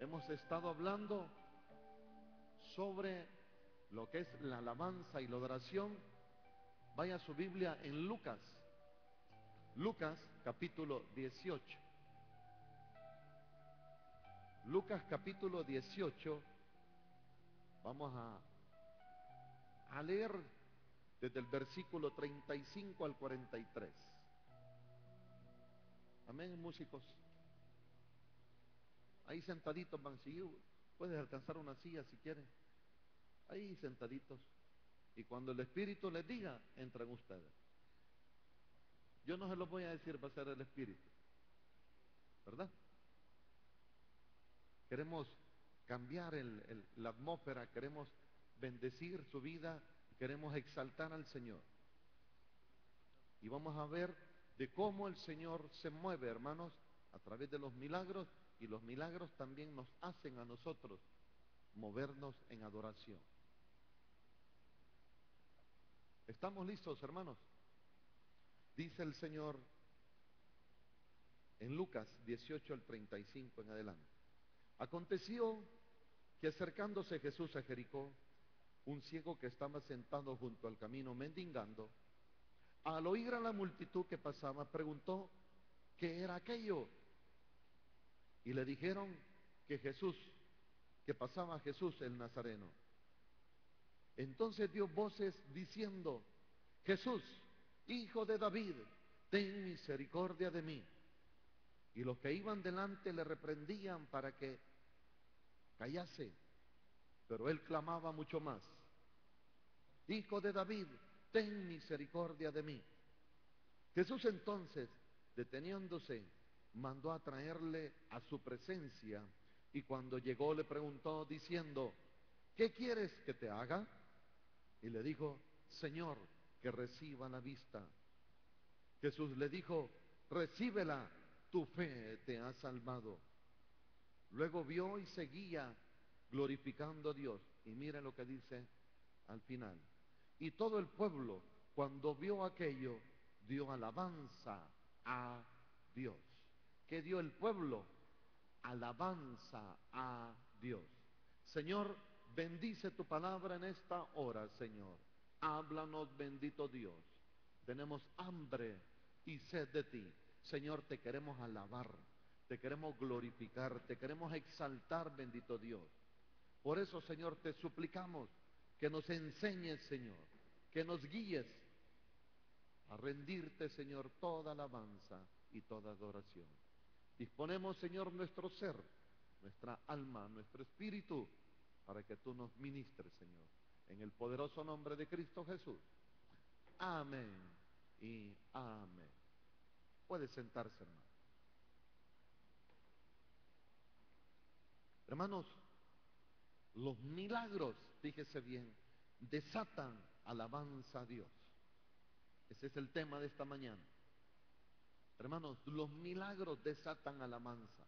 Hemos estado hablando sobre lo que es la alabanza y la adoración. Vaya a su Biblia en Lucas capítulo 18. Lucas capítulo 18. Vamos a leer desde el versículo 35 al 43. Amén, músicos. Ahí sentaditos van, si puedes alcanzar una silla si quieren. Ahí sentaditos. Y cuando el Espíritu les diga, entran ustedes. Yo no se los voy a decir, va a ser el Espíritu, ¿verdad? Queremos cambiar la atmósfera, queremos bendecir su vida, queremos exaltar al Señor. Y vamos a ver de cómo el Señor se mueve, hermanos, a través de los milagros, y los milagros también nos hacen a nosotros movernos en adoración. ¿Estamos listos, hermanos? Dice el Señor en Lucas 18 al 35 en adelante. Aconteció que acercándose Jesús a Jericó, un ciego que estaba sentado junto al camino mendigando, al oír a la multitud que pasaba, preguntó qué era aquello. Y le dijeron que pasaba Jesús el Nazareno. Entonces dio voces diciendo: Jesús, hijo de David, ten misericordia de mí. Y los que iban delante le reprendían para que callase, pero él clamaba mucho más: Hijo de David, ten misericordia de mí. Jesús entonces, deteniéndose, mandó a traerle a su presencia, y cuando llegó le preguntó diciendo: ¿qué quieres que te haga? Y le dijo: Señor, que reciba la vista. Jesús le dijo: recíbela, tu fe te ha salvado. Luego vio y seguía glorificando a Dios. Y mira lo que dice al final. Y todo el pueblo, cuando vio aquello, dio alabanza a Dios. ¿Qué dio el pueblo? Alabanza a Dios. Señor, bendice tu palabra en esta hora, Señor. Háblanos, bendito Dios. Tenemos hambre y sed de ti. Señor, te queremos alabar, te queremos glorificar, te queremos exaltar, bendito Dios. Por eso, Señor, te suplicamos que nos enseñes, Señor, que nos guíes a rendirte, Señor, toda alabanza y toda adoración. Disponemos, Señor, nuestro ser, nuestra alma, nuestro espíritu, para que tú nos ministres, Señor, en el poderoso nombre de Cristo Jesús. Amén y amén. Puede sentarse, hermano. Hermanos, los milagros, fíjese bien, desatan alabanza a Dios. Ese es el tema de esta mañana. Hermanos, los milagros desatan alabanza.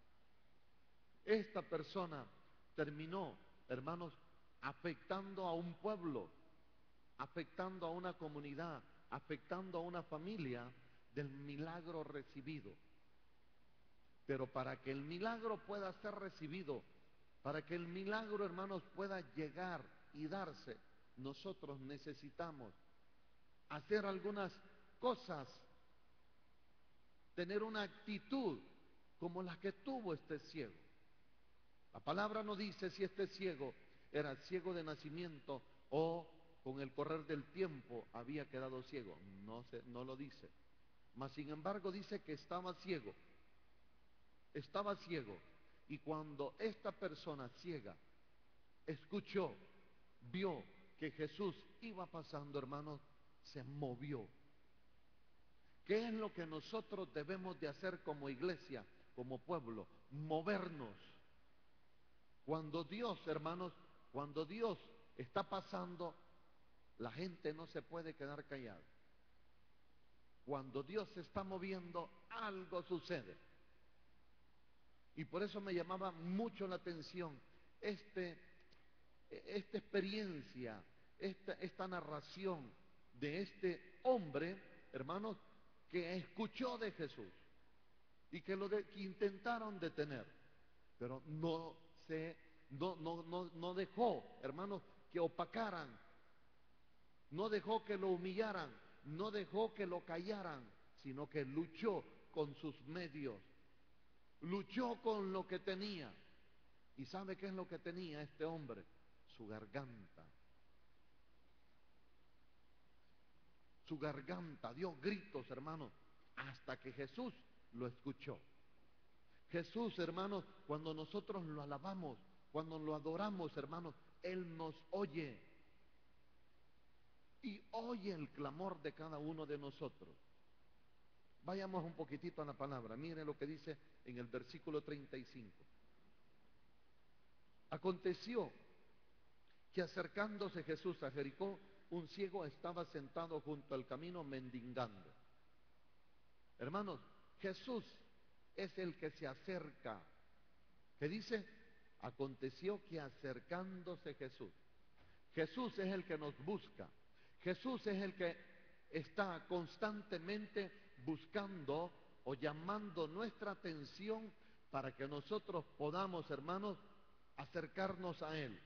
Esta persona terminó, hermanos, afectando a un pueblo, afectando a una comunidad, afectando a una familia del milagro recibido. Pero para que el milagro pueda ser recibido, para que el milagro, hermanos, pueda llegar y darse, nosotros necesitamos hacer algunas cosas, tener una actitud como la que tuvo este ciego. La palabra no dice si este ciego era ciego de nacimiento o con el correr del tiempo había quedado ciego. No lo dice. Mas sin embargo dice que estaba ciego. Estaba ciego. Y cuando esta persona ciega escuchó, vio que Jesús iba pasando, hermanos, se movió. ¿Qué es lo que nosotros debemos de hacer como iglesia, como pueblo? Movernos. Cuando Dios, hermanos, cuando Dios está pasando, la gente no se puede quedar callada. Cuando Dios se está moviendo, algo sucede. Y por eso me llamaba mucho la atención esta experiencia, esta narración de este hombre, hermanos, que escuchó de Jesús y que intentaron detener, pero no no dejó, hermanos, que opacaran, no dejó que lo humillaran, no dejó que lo callaran, sino que luchó con sus medios, luchó con lo que tenía. ¿Y sabe qué es lo que tenía este hombre? Su garganta. Su garganta dio gritos, hermanos, hasta que Jesús lo escuchó. Jesús, hermanos, cuando nosotros lo alabamos, cuando lo adoramos, hermanos, Él nos oye y oye el clamor de cada uno de nosotros. Vayamos un poquitito a la palabra. Mire lo que dice en el versículo 35. Aconteció que acercándose Jesús a Jericó, un ciego estaba sentado junto al camino mendigando. Hermanos, Jesús es el que se acerca. ¿Qué dice? Aconteció que acercándose Jesús. Jesús es el que nos busca. Jesús es el que está constantemente buscando o llamando nuestra atención para que nosotros podamos, hermanos, acercarnos a Él.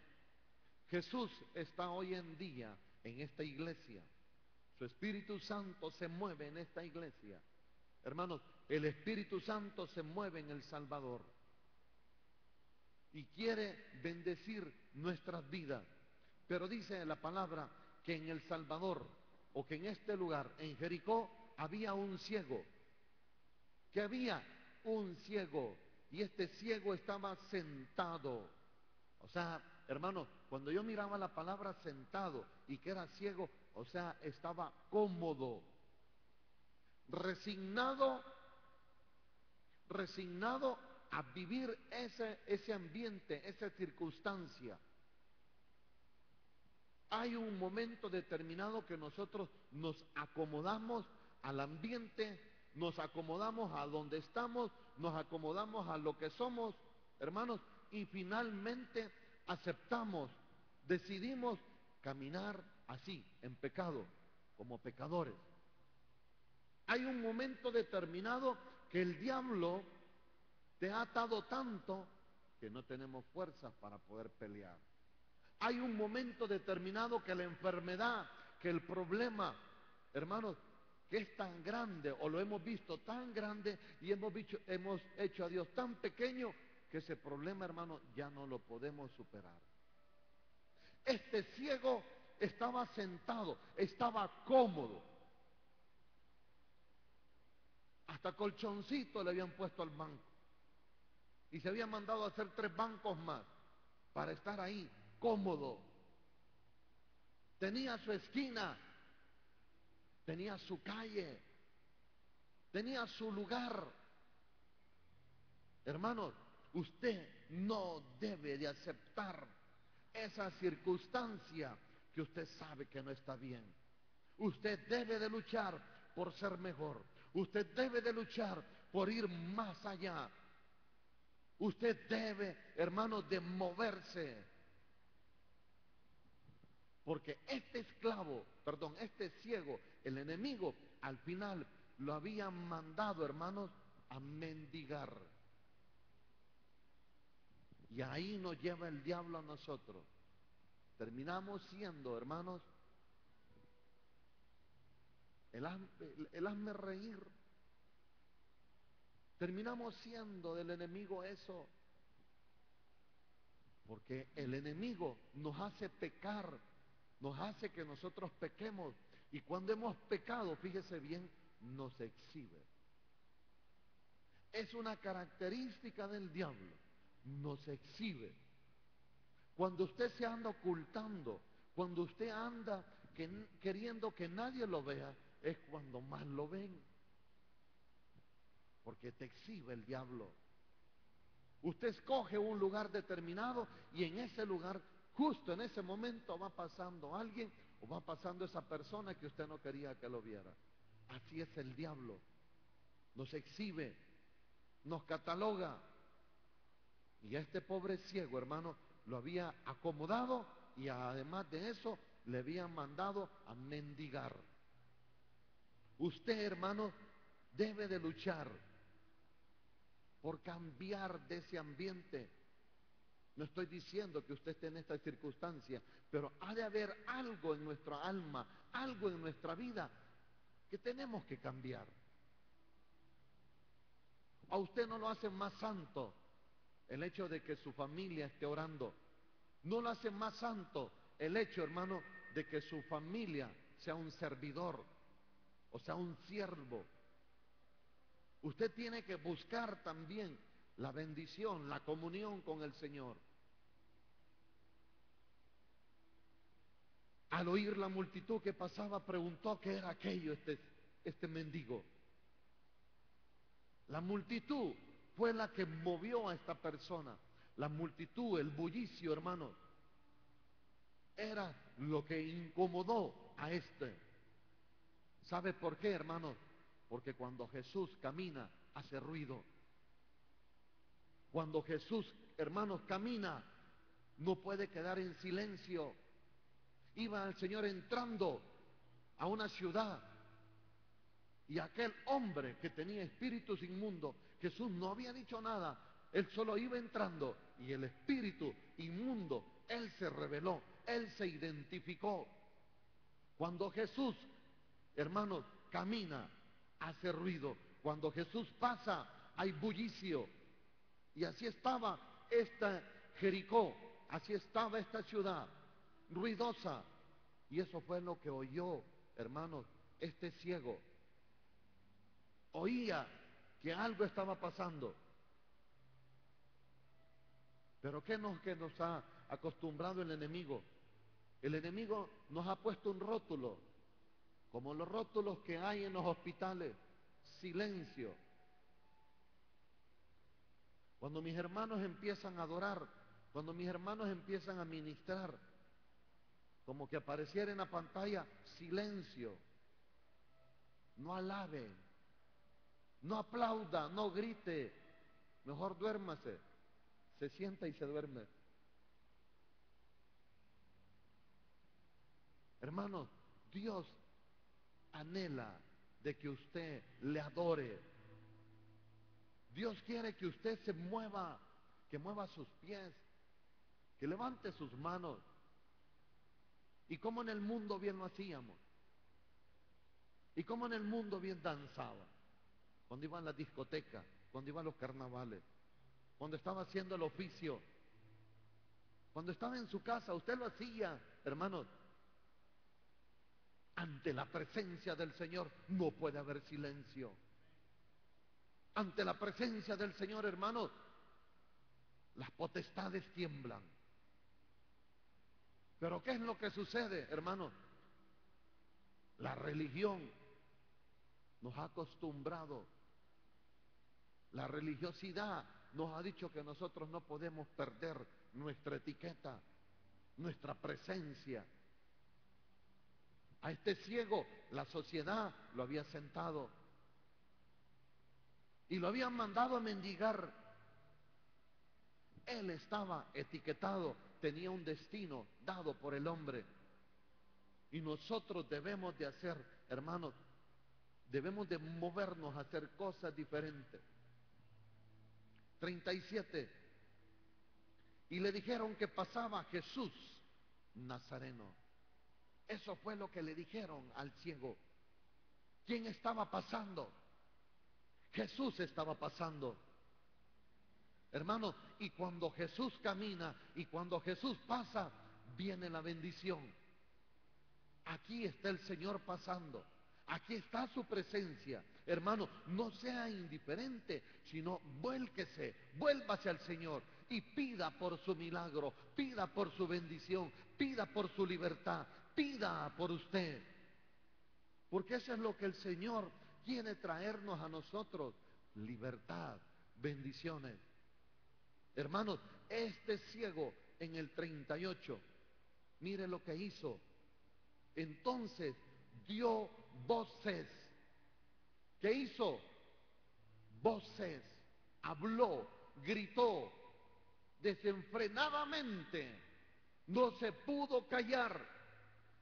Jesús está hoy en día en esta iglesia. Su Espíritu Santo se mueve en esta iglesia. Hermanos, el Espíritu Santo se mueve en El Salvador y quiere bendecir nuestras vidas. Pero dice la palabra que en El Salvador, o que en este lugar, en Jericó, había un ciego. Que había un ciego, y este ciego estaba sentado. O sea, hermano, cuando yo miraba la palabra sentado y que era ciego, o sea, estaba cómodo, resignado a vivir ese ambiente, esa circunstancia. Hay un momento determinado que nosotros nos acomodamos al ambiente, nos acomodamos a donde estamos, nos acomodamos a lo que somos, hermanos, y finalmente aceptamos, decidimos caminar así, en pecado, como pecadores. Hay un momento determinado que el diablo te ha atado tanto que no tenemos fuerzas para poder pelear. Hay un momento determinado que la enfermedad, que el problema, hermanos, que es tan grande, o lo hemos visto tan grande, y hemos hecho a Dios tan pequeño, que ese problema, hermano, ya no lo podemos superar. Este ciego estaba sentado, estaba cómodo. Hasta colchoncito le habían puesto al banco. Y se habían mandado a hacer 3 bancos más para estar ahí, cómodo. Tenía su esquina, tenía su calle, tenía su lugar. Hermanos, usted no debe de aceptar esa circunstancia que usted sabe que no está bien. Usted debe de luchar por ser mejor. Usted debe de luchar por ir más allá. Usted debe, hermanos, de moverse. Porque este este ciego, el enemigo, al final lo había mandado, hermanos, a mendigar. Y ahí nos lleva el diablo a nosotros. Terminamos siendo, hermanos, el hazme reír. Terminamos siendo del enemigo eso. Porque el enemigo nos hace pecar, nos hace que nosotros pequemos. Y cuando hemos pecado, fíjese bien, nos exhibe. Es una característica del diablo, nos exhibe. Cuando usted se anda ocultando, cuando usted anda queriendo que nadie lo vea, es cuando más lo ven. Porque te exhibe el diablo. Usted escoge un lugar determinado y en ese lugar, justo en ese momento, va pasando alguien o va pasando esa persona que usted no quería que lo viera. Así es el diablo. Nos exhibe, nos cataloga. Y a este pobre ciego, hermano, lo había acomodado y además de eso le habían mandado a mendigar. Usted, hermano, debe de luchar por cambiar de ese ambiente. No estoy diciendo que usted esté en esta circunstancia, pero ha de haber algo en nuestra alma, algo en nuestra vida que tenemos que cambiar. A usted no lo hace más santo el hecho de que su familia esté orando. No lo hace más santo el hecho, hermano, de que su familia sea un servidor, o sea, un siervo. Usted tiene que buscar también la bendición, la comunión con el Señor. Al oír la multitud que pasaba, preguntó qué era aquello, este mendigo. La multitud fue la que movió a esta persona. La multitud, el bullicio, hermano, era lo que incomodó a este. ¿Sabe por qué, hermano? Porque cuando Jesús camina, hace ruido. Cuando Jesús, hermanos, camina, no puede quedar en silencio. Iba el Señor entrando a una ciudad y aquel hombre que tenía espíritus inmundos, Jesús no había dicho nada, él solo iba entrando y el espíritu inmundo, él se reveló, él se identificó. Cuando Jesús, hermanos, camina, hace ruido. Cuando Jesús pasa, hay bullicio. Y así estaba esta Jericó, así estaba esta ciudad, ruidosa. Y eso fue lo que oyó, hermanos, este ciego. Oía que algo estaba pasando. Pero ¿qué que nos ha acostumbrado el enemigo? El enemigo nos ha puesto un rótulo, como los rótulos que hay en los hospitales: silencio. Cuando mis hermanos empiezan a adorar, cuando mis hermanos empiezan a ministrar, como que apareciera en la pantalla: silencio. No alabe, no aplauda, no grite, mejor duérmase. Se sienta y se duerme. Hermanos, Dios anhela de que usted le adore. Dios quiere que usted se mueva, que mueva sus pies, que levante sus manos. Y como en el mundo bien lo hacíamos, y como en el mundo bien danzaba, cuando iba a la discoteca, cuando iba a los carnavales, cuando estaba haciendo el oficio, cuando estaba en su casa, usted lo hacía, hermanos. Ante la presencia del Señor no puede haber silencio. Ante la presencia del Señor, hermanos, las potestades tiemblan. Pero ¿qué es lo que sucede, hermanos? La religión nos ha acostumbrado. La religiosidad nos ha dicho que nosotros no podemos perder nuestra etiqueta, nuestra presencia. A este ciego la sociedad lo había sentado y lo habían mandado a mendigar. Él estaba etiquetado, tenía un destino dado por el hombre. Y nosotros debemos de hacer, hermanos, debemos de movernos a hacer cosas diferentes. 37. Y le dijeron que pasaba Jesús Nazareno. Eso fue lo que le dijeron al ciego. ¿Quién estaba pasando? Jesús estaba pasando. Hermano, y cuando Jesús camina y cuando Jesús pasa, viene la bendición. Aquí está el Señor pasando. Aquí está su presencia. Hermano, no sea indiferente, sino vuélquese, vuélvase al Señor y pida por su milagro, pida por su bendición, pida por su libertad, pida por usted. Porque eso es lo que el Señor quiere traernos a nosotros: libertad, bendiciones. Hermanos, este ciego en el 38, mire lo que hizo. Entonces dio voces. ¿Qué hizo? Voces. Habló, gritó desenfrenadamente. No se pudo callar,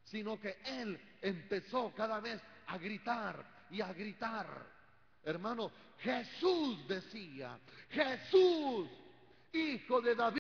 sino que él empezó cada vez a gritar y a gritar. Hermano, Jesús decía: Jesús, hijo de David,